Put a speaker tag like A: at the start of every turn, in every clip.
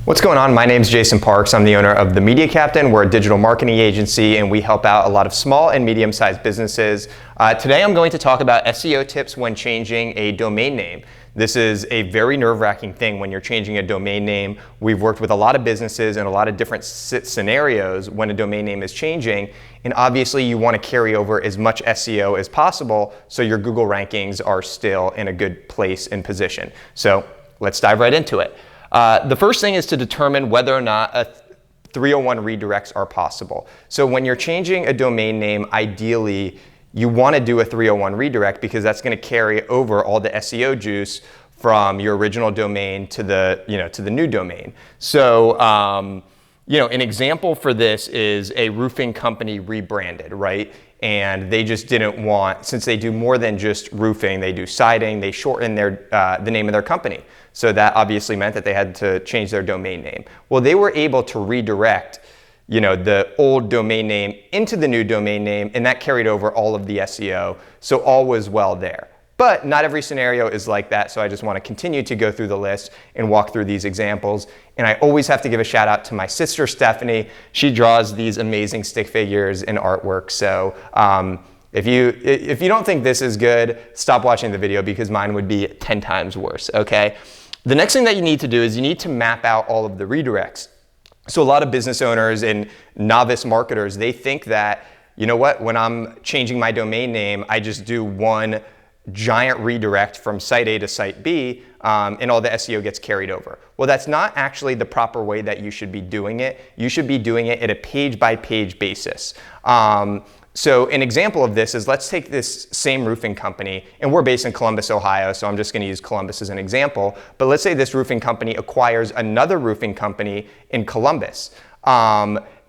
A: What's going on? My name's Jason Parks. I'm the owner of The Media Captain. We're a digital marketing agency and we help out a lot of small and medium-sized businesses. Today I'm going to talk about SEO tips when changing a domain name. This is a very nerve-wracking thing when you're changing a domain name. We've worked with a lot of businesses and a lot of different scenarios when a domain name is changing, and obviously you want to carry over as much SEO as possible so your Google rankings are still in a good place and position. So let's dive right into it. The first thing is to determine whether or not a 301 redirects are possible. So when you're changing a domain name, ideally you want to do a 301 redirect because that's going to carry over all the SEO juice from your original domain to the, to the new domain. So, an example for this is a roofing company rebranded, right? And they just didn't want, since they do more than just roofing, they do siding, they shorten the name of their company. So that obviously meant that they had to change their domain name. Well, they were able to redirect, the old domain name into the new domain name, and that carried over all of the SEO. So all was well there. But not every scenario is like that, so I just want to continue to go through the list and walk through these examples. And I always have to give a shout out to my sister, Stephanie. She draws these amazing stick figures and artwork. So if you don't think this is good, stop watching the video because mine would be 10 times worse, okay? The next thing that you need to do is you need to map out all of the redirects. So a lot of business owners and novice marketers, they think that, when I'm changing my domain name, I just do one giant redirect from site A to site B, and all the SEO gets carried over. Well, that's not actually the proper way that you should be doing it. You should be doing it at a page-by-page basis. So an example of this is, let's take this same roofing company, and we're based in Columbus, Ohio, so I'm just going to use Columbus as an example. But let's say this roofing company acquires another roofing company in Columbus.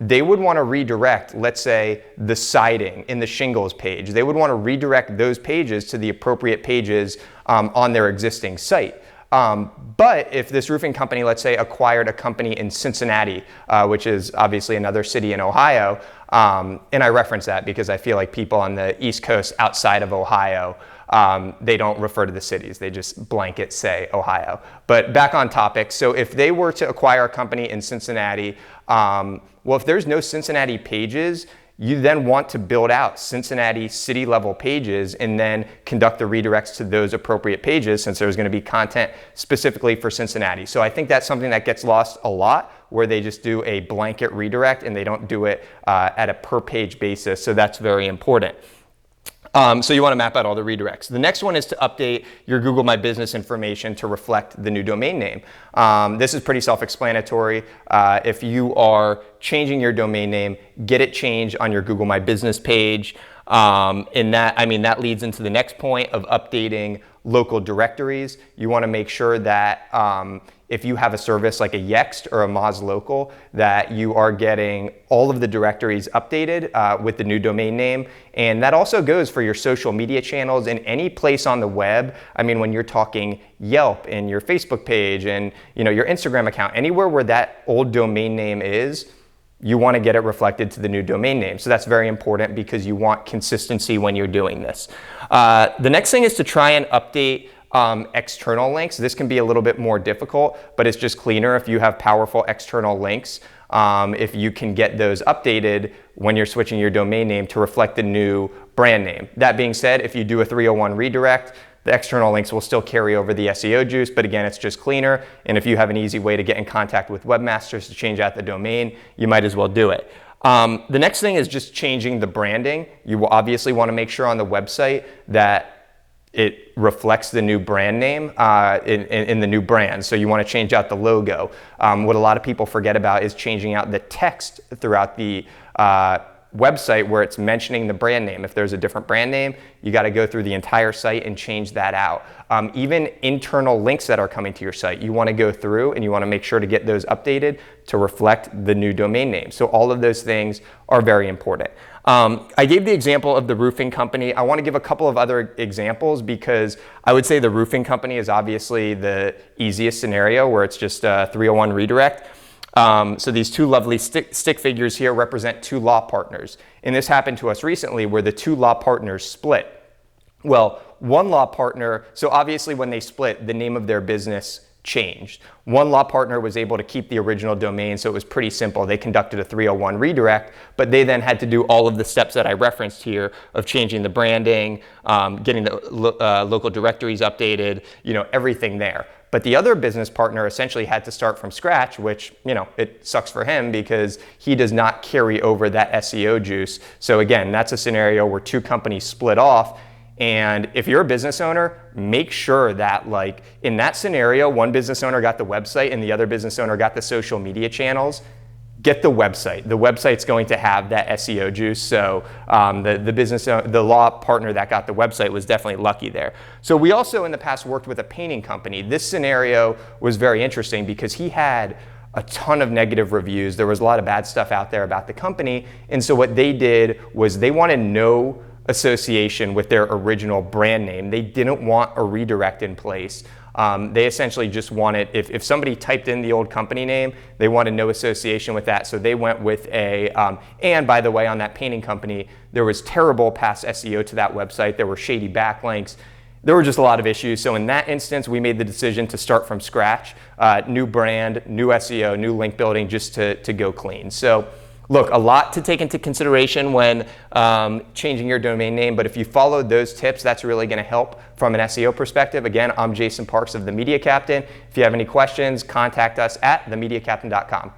A: They would want to redirect, let's say, the siding in the shingles page. They would want to redirect those pages to the appropriate pages on their existing site. But if this roofing company, let's say, acquired a company in Cincinnati, which is obviously another city in Ohio, and I reference that because I feel like people on the East Coast outside of Ohio, they don't refer to the cities, they just blanket say Ohio. But back on topic, so if they were to acquire a company in Cincinnati, well, if there's no Cincinnati pages, you then want to build out Cincinnati city level pages and then conduct the redirects to those appropriate pages since there's going to be content specifically for Cincinnati. So I think that's something that gets lost a lot, where they just do a blanket redirect and they don't do it at a per page basis. So that's very important. So you want to map out all the redirects. The next one is to update your Google My Business information to reflect the new domain name. This is pretty self-explanatory. If you are changing your domain name, get it changed on your Google My Business page. And that leads into the next point of updating local directories. You want to make sure that if you have a service like a Yext or a Moz Local, that you are getting all of the directories updated with the new domain name. And that also goes for your social media channels and any place on the web. I mean, when you're talking Yelp and your Facebook page and your Instagram account, anywhere where that old domain name is, you want to get it reflected to the new domain name. So that's very important because you want consistency when you're doing this. The next thing is to try and update external links. This can be a little bit more difficult, but it's just cleaner if you have powerful external links. If you can get those updated when you're switching your domain name to reflect the new brand name. That being said, if you do a 301 redirect, the external links will still carry over the SEO juice, but again, it's just cleaner. And if you have an easy way to get in contact with webmasters to change out the domain, you might as well do it. The next thing is just changing the branding. You will obviously want to make sure on the website that it reflects the new brand name in the new brand. So you want to change out the logo. What a lot of people forget about is changing out the text throughout the website where it's mentioning the brand name. If there's a different brand name, you got to go through the entire site and change that out. Even internal links that are coming to your site, you want to go through and you want to make sure to get those updated to reflect the new domain name. So all of those things are very important. I gave the example of the roofing company. I want to give a couple of other examples because I would say the roofing company is obviously the easiest scenario where it's just a 301 redirect. So these two lovely stick figures here represent two law partners. And this happened to us recently where the two law partners split. Well, one law partner, so obviously when they split, the name of their business changed. One law partner was able to keep the original domain, so it was pretty simple. They conducted a 301 redirect, but they then had to do all of the steps that I referenced here of changing the branding, getting the local directories updated, everything there. But the other business partner essentially had to start from scratch, which, it sucks for him because he does not carry over that SEO juice. So again, that's a scenario where two companies split off. And if you're a business owner, make sure that in that scenario, one business owner got the website and the other business owner got the social media channels. Get the website. The website's going to have that SEO juice. So the law partner that got the website was definitely lucky there. So we also in the past worked with a painting company. This scenario was very interesting because he had a ton of negative reviews. There was a lot of bad stuff out there about the company. And so what they did was they wanted no association with their original brand name. They didn't want a redirect in place. They essentially just wanted, if somebody typed in the old company name, they wanted no association with that. So they went with and by the way, on that painting company, there was terrible past SEO to that website. There were shady backlinks. There were just a lot of issues. So in that instance, we made the decision to start from scratch, new brand, new SEO, new link building, just to go clean. So look, a lot to take into consideration when changing your domain name, but if you followed those tips, that's really going to help from an SEO perspective. Again, I'm Jason Parks of The Media Captain. If you have any questions, contact us at themediacaptain.com.